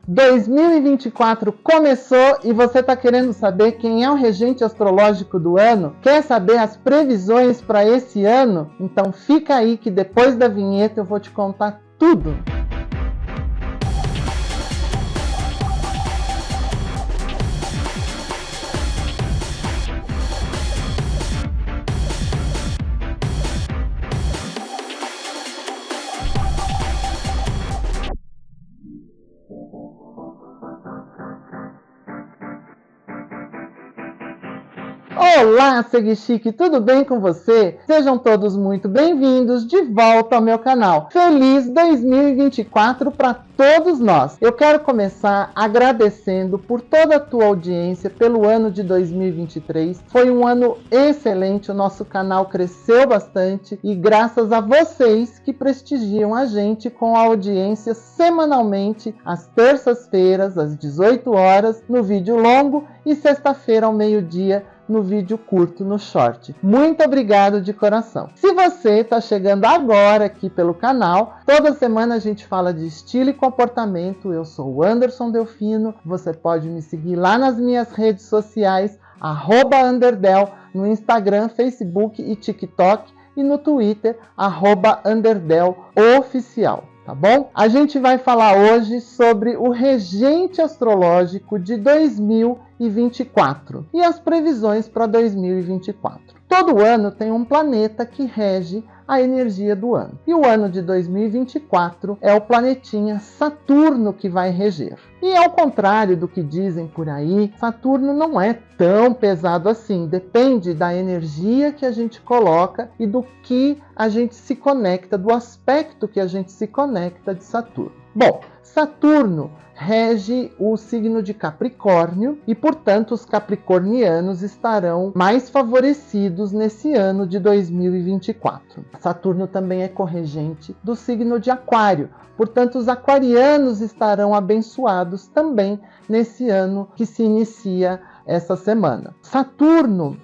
2024 começou e você está querendo saber quem é o regente astrológico do ano? Quer saber as previsões para esse ano? Então fica aí que depois da vinheta eu vou te contar tudo. Olá, Seguichique, tudo bem com você? Sejam todos muito bem-vindos de volta ao meu canal. Feliz 2024 para todos nós! Eu quero começar agradecendo por toda a tua audiência pelo ano de 2023. Foi um ano excelente, o nosso canal cresceu bastante e graças a vocês que prestigiam a gente com a audiência semanalmente, às terças-feiras, às 18 horas, no vídeo longo e sexta-feira ao meio-dia, no vídeo curto, no short. Muito obrigado de coração. Se você está chegando agora aqui pelo canal, toda semana a gente fala de estilo e comportamento. Eu sou o Anderson Delfino. Você pode me seguir lá nas minhas redes sociais, @Underdel, no Instagram, Facebook e TikTok, e no Twitter, @UnderdelOficial. Tá bom? A gente vai falar hoje sobre o regente astrológico de 2024 e as previsões para 2024. Todo ano tem um planeta que rege a energia do ano. E o ano de 2024 é o planetinha Saturno que vai reger. E ao contrário do que dizem por aí, Saturno não é tão pesado assim. Depende da energia que a gente coloca e do que a gente se conecta, do aspecto que a gente se conecta de Saturno. Bom, Saturno rege o signo de Capricórnio e, portanto, os capricornianos estarão mais favorecidos nesse ano de 2024. Saturno também é corregente do signo de Aquário, portanto, os aquarianos estarão abençoados também nesse ano que se inicia essa semana. Saturno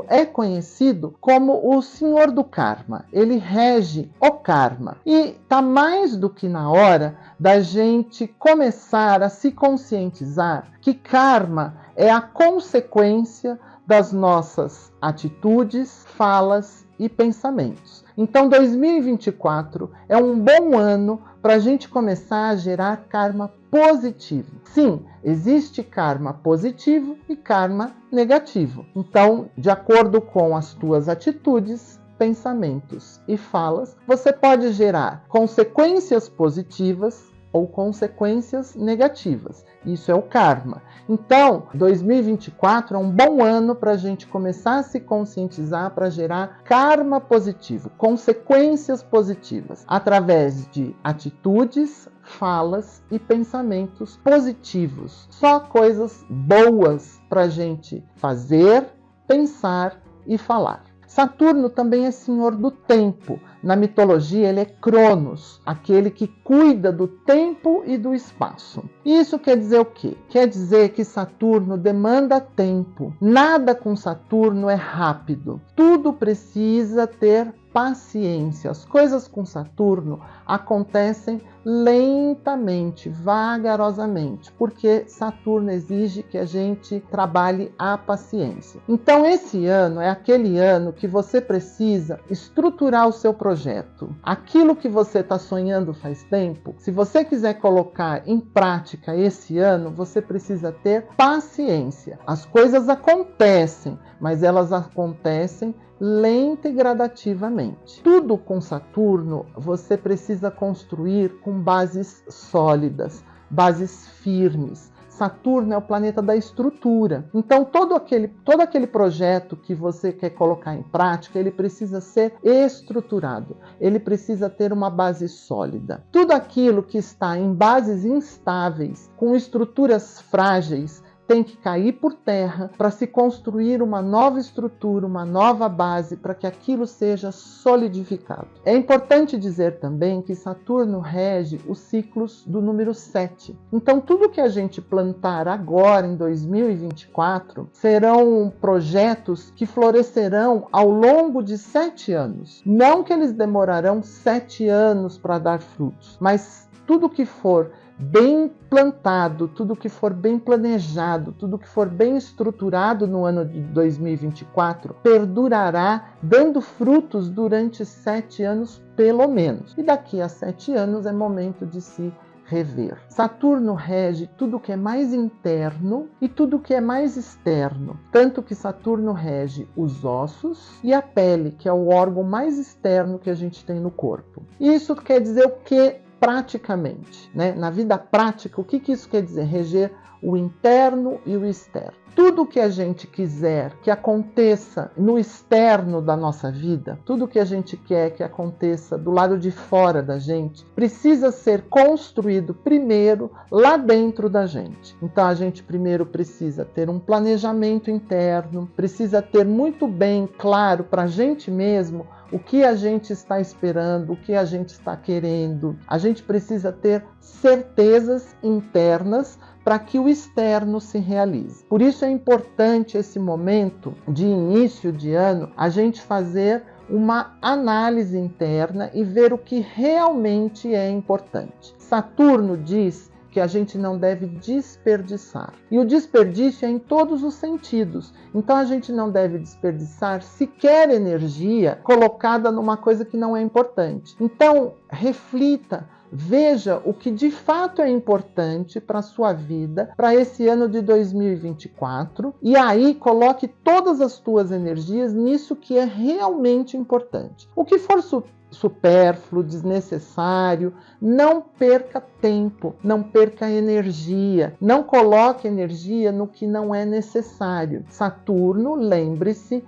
é conhecido como o senhor do karma. Ele rege o karma. E está mais do que na hora da gente começar a se conscientizar que karma é a consequência das nossas atitudes, falas e pensamentos. Então 2024 é um bom ano para a gente começar a gerar karma positivo. Sim, existe karma positivo e karma negativo. Então, de acordo com as tuas atitudes, pensamentos e falas, você pode gerar consequências positivas ou consequências negativas. Isso é o karma. Então, 2024 é um bom ano para a gente começar a se conscientizar para gerar karma positivo, consequências positivas, através de atitudes, falas e pensamentos positivos. Só coisas boas para a gente fazer, pensar e falar. Saturno também é senhor do tempo. Na mitologia, ele é Cronos, aquele que cuida do tempo e do espaço. Isso quer dizer o quê? Quer dizer que Saturno demanda tempo. Nada com Saturno é rápido. Tudo precisa ter paciência. As coisas com Saturno acontecem lentamente, vagarosamente, porque Saturno exige que a gente trabalhe a paciência. Então esse ano é aquele ano que você precisa estruturar o seu projeto. Aquilo que você está sonhando faz tempo, se você quiser colocar em prática esse ano, você precisa ter paciência. As coisas acontecem, mas elas acontecem lenta e gradativamente. Tudo com Saturno você precisa construir com bases sólidas, bases firmes. Saturno é o planeta da estrutura. Então, todo aquele projeto que você quer colocar em prática, ele precisa ser estruturado. Ele precisa ter uma base sólida. Tudo aquilo que está em bases instáveis, com estruturas frágeis, tem que cair por terra para se construir uma nova estrutura, uma nova base, para que aquilo seja solidificado. É importante dizer também que Saturno rege os ciclos do número 7. Então, tudo que a gente plantar agora, em 2024, serão projetos que florescerão ao longo de 7 anos. Não que eles demorarão 7 anos para dar frutos, mas tudo que for bem plantado, tudo que for bem planejado, tudo que for bem estruturado no ano de 2024, perdurará dando frutos durante 7 anos pelo menos. E daqui a 7 anos é momento de se rever. Saturno rege tudo que é mais interno e tudo que é mais externo. Tanto que Saturno rege os ossos e a pele, que é o órgão mais externo que a gente tem no corpo. Isso quer dizer o que praticamente, né? Na vida prática, o que isso quer dizer? Reger o interno e o externo. Tudo que a gente quiser que aconteça no externo da nossa vida, tudo que a gente quer que aconteça do lado de fora da gente, precisa ser construído primeiro lá dentro da gente. Então a gente primeiro precisa ter um planejamento interno, precisa ter muito bem claro para a gente mesmo o que a gente está esperando, o que a gente está querendo. A gente precisa ter certezas internas para que o externo se realize. Por isso é importante esse momento de início de ano, a gente fazer uma análise interna e ver o que realmente é importante. Saturno diz que a gente não deve desperdiçar. E o desperdício é em todos os sentidos. Então a gente não deve desperdiçar sequer energia colocada numa coisa que não é importante. Então, reflita, veja o que de fato é importante para a sua vida, para esse ano de 2024, e aí coloque todas as tuas energias nisso que é realmente importante. O que for supérfluo, desnecessário, não perca tempo, não perca energia, não coloque energia no que não é necessário. Saturno, lembre-se,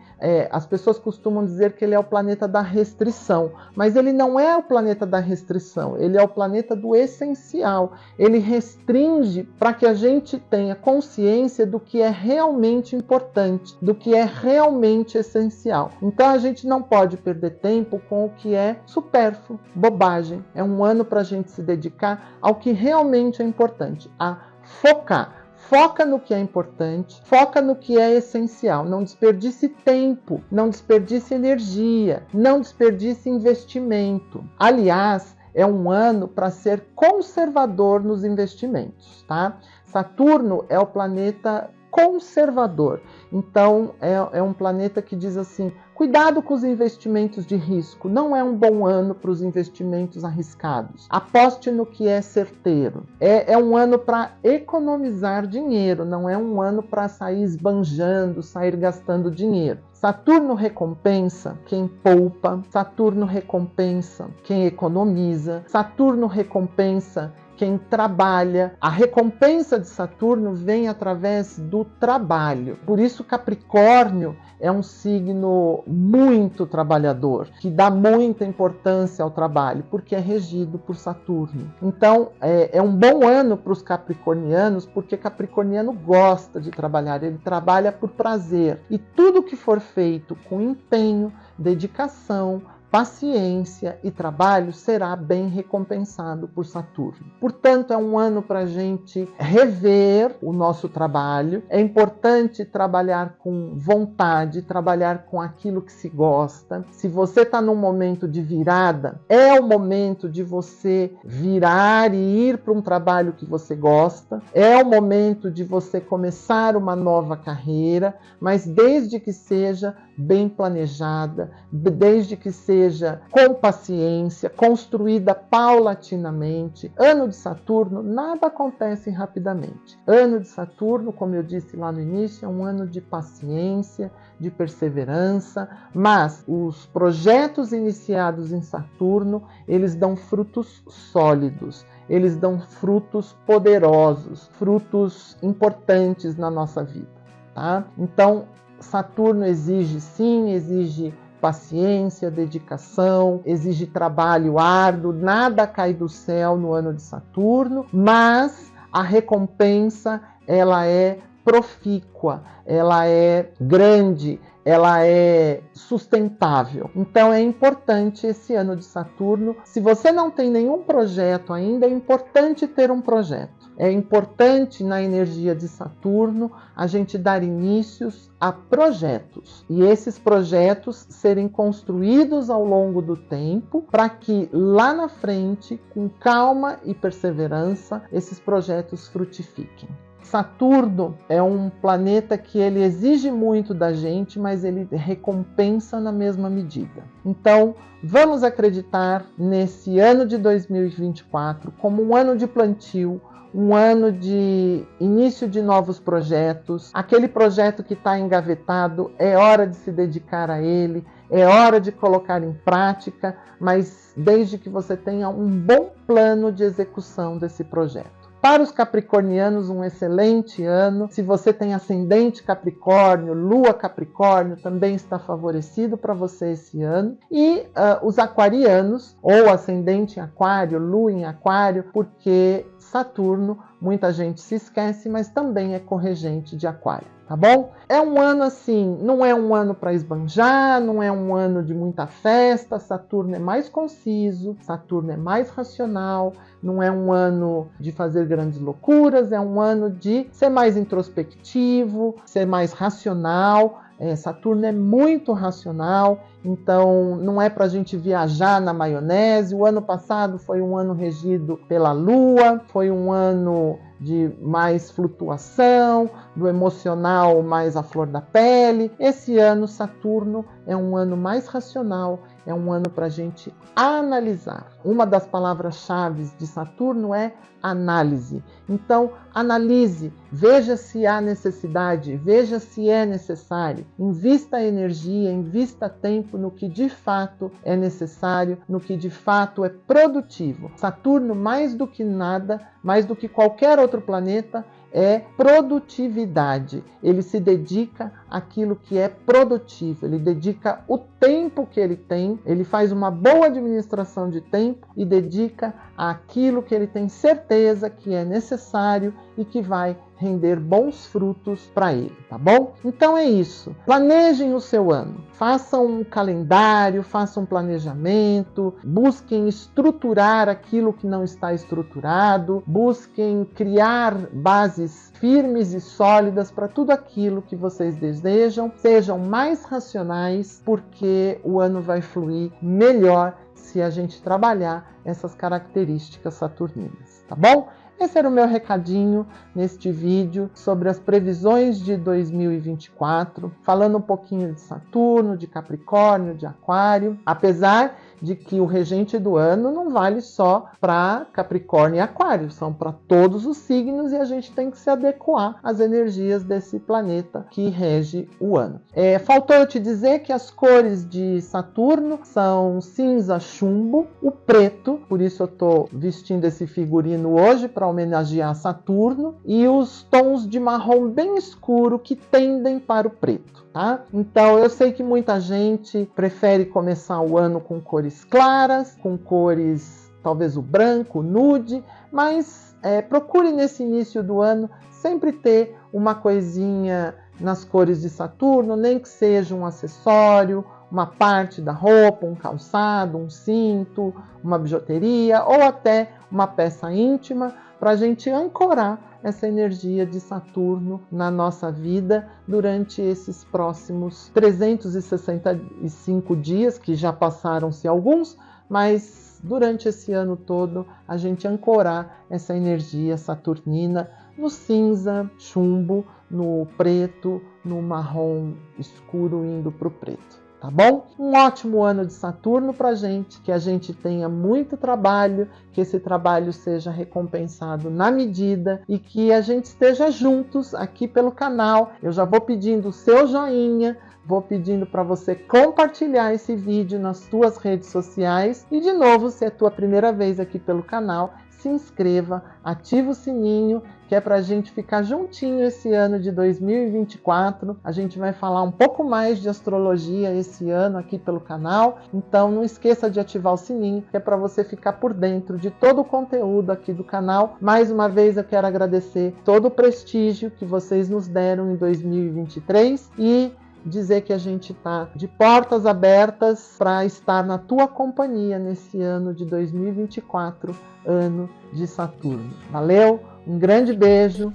as pessoas costumam dizer que ele é o planeta da restrição, mas ele não é o planeta da restrição, ele é o planeta do essencial. Ele restringe para que a gente tenha consciência do que é realmente importante, do que é realmente essencial. Então a gente não pode perder tempo com o que é supérfluo, bobagem. É um ano para a gente se dedicar ao que realmente é importante, a focar. Foca no que é importante, foca no que é essencial. Não desperdice tempo, não desperdice energia, não desperdice investimento. Aliás, é um ano para ser conservador nos investimentos, tá? Saturno é o planeta conservador. Então, é um planeta que diz assim, cuidado com os investimentos de risco. Não é um bom ano para os investimentos arriscados. Aposte no que é certeiro. É um ano para economizar dinheiro, não é um ano para sair esbanjando, sair gastando dinheiro. Saturno recompensa quem poupa, Saturno recompensa quem economiza, Saturno recompensa quem trabalha. A recompensa de Saturno vem através do trabalho. Por isso Capricórnio é um signo muito trabalhador, que dá muita importância ao trabalho, porque é regido por Saturno. Então, é um bom ano para os capricornianos, porque capricorniano gosta de trabalhar, ele trabalha por prazer. E tudo que for feito com empenho, dedicação, paciência e trabalho será bem recompensado por Saturno. Portanto, é um ano para a gente rever o nosso trabalho. É importante trabalhar com vontade, trabalhar com aquilo que se gosta. Se você está num momento de virada, é o momento de você virar e ir para um trabalho que você gosta. É o momento de você começar uma nova carreira, mas desde que seja bem planejada, desde que seja com paciência, construída paulatinamente. Ano de Saturno, nada acontece rapidamente. Ano de Saturno, como eu disse lá no início, é um ano de paciência, de perseverança, mas os projetos iniciados em Saturno, eles dão frutos sólidos, eles dão frutos poderosos, frutos importantes na nossa vida, tá? Então, Saturno exige paciência, dedicação, exige trabalho árduo, nada cai do céu no ano de Saturno, mas a recompensa ela é profícua, ela é grande, ela é sustentável. Então é importante esse ano de Saturno. Se você não tem nenhum projeto ainda, é importante ter um projeto. é importante na energia de Saturno a gente dar inícios a projetos. E esses projetos serem construídos ao longo do tempo para que lá na frente, com calma e perseverança, esses projetos frutifiquem. Saturno é um planeta que ele exige muito da gente, mas ele recompensa na mesma medida. Então, vamos acreditar nesse ano de 2024 como um ano de plantio, um ano de início de novos projetos. Aquele projeto que está engavetado, é hora de se dedicar a ele, é hora de colocar em prática, mas desde que você tenha um bom plano de execução desse projeto. Para os capricornianos, um excelente ano. Se você tem ascendente Capricórnio, Lua Capricórnio, também está favorecido para você esse ano. E os aquarianos, ou ascendente em Aquário, Lua em Aquário, porque Saturno, muita gente se esquece, mas também é corregente de Aquário, tá bom? É um ano assim, não é um ano para esbanjar, não é um ano de muita festa. Saturno é mais conciso, Saturno é mais racional, não é um ano de fazer grandes loucuras, é um ano de ser mais introspectivo, ser mais racional. Saturno é muito racional, então não é para a gente viajar na maionese. O ano passado foi um ano regido pela Lua, foi um ano de mais flutuação, do emocional mais à flor da pele. Esse ano, Saturno é um ano mais racional, é um ano para a gente analisar. Uma das palavras-chave de Saturno é análise. Então, analise, veja se há necessidade, veja se é necessário. Invista energia, invista tempo no que de fato é necessário, no que de fato é produtivo. Saturno, mais do que nada, mais do que qualquer outro planeta, é produtividade. Ele se dedica àquilo que é produtivo, ele dedica o tempo que ele tem, ele faz uma boa administração de tempo e dedica àquilo que ele tem certeza que é necessário e que vai render bons frutos para ele, tá bom? Então é isso. Planejem o seu ano. Façam um calendário, façam um planejamento, busquem estruturar aquilo que não está estruturado, busquem criar bases firmes e sólidas para tudo aquilo que vocês desejam. Sejam mais racionais, porque o ano vai fluir melhor se a gente trabalhar essas características saturninas, tá bom? Esse era o meu recadinho neste vídeo sobre as previsões de 2024, falando um pouquinho de Saturno, de Capricórnio, de Aquário, apesar de que o regente do ano não vale só para Capricórnio e Aquário, são para todos os signos e a gente tem que se adequar às energias desse planeta que rege o ano. Faltou eu te dizer que as cores de Saturno são cinza chumbo, o preto, por isso eu estou vestindo esse figurino hoje para homenagear Saturno, e os tons de marrom bem escuro que tendem para o preto. Tá? Então eu sei que muita gente prefere começar o ano com cores claras, com cores talvez o branco, nude, mas procure nesse início do ano sempre ter uma coisinha nas cores de Saturno, nem que seja um acessório, uma parte da roupa, um calçado, um cinto, uma bijuteria ou até uma peça íntima, para a gente ancorar essa energia de Saturno na nossa vida durante esses próximos 365 dias, que já passaram-se alguns, mas durante esse ano todo a gente ancorar essa energia saturnina no cinza, chumbo, no preto, no marrom escuro indo para o preto. Tá bom? Um ótimo ano de Saturno pra gente, que a gente tenha muito trabalho, que esse trabalho seja recompensado na medida e que a gente esteja juntos aqui pelo canal. Eu já vou pedindo o seu joinha, vou pedindo para você compartilhar esse vídeo nas suas redes sociais e, de novo, se é a tua primeira vez aqui pelo canal, se inscreva, ativa o sininho, que é para a gente ficar juntinho esse ano de 2024. A gente vai falar um pouco mais de astrologia esse ano aqui pelo canal, então não esqueça de ativar o sininho, que é para você ficar por dentro de todo o conteúdo aqui do canal. Mais uma vez eu quero agradecer todo o prestígio que vocês nos deram em 2023 e dizer que a gente está de portas abertas para estar na tua companhia nesse ano de 2024, ano de Saturno. Valeu, Um grande beijo.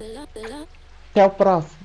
Até o próximo.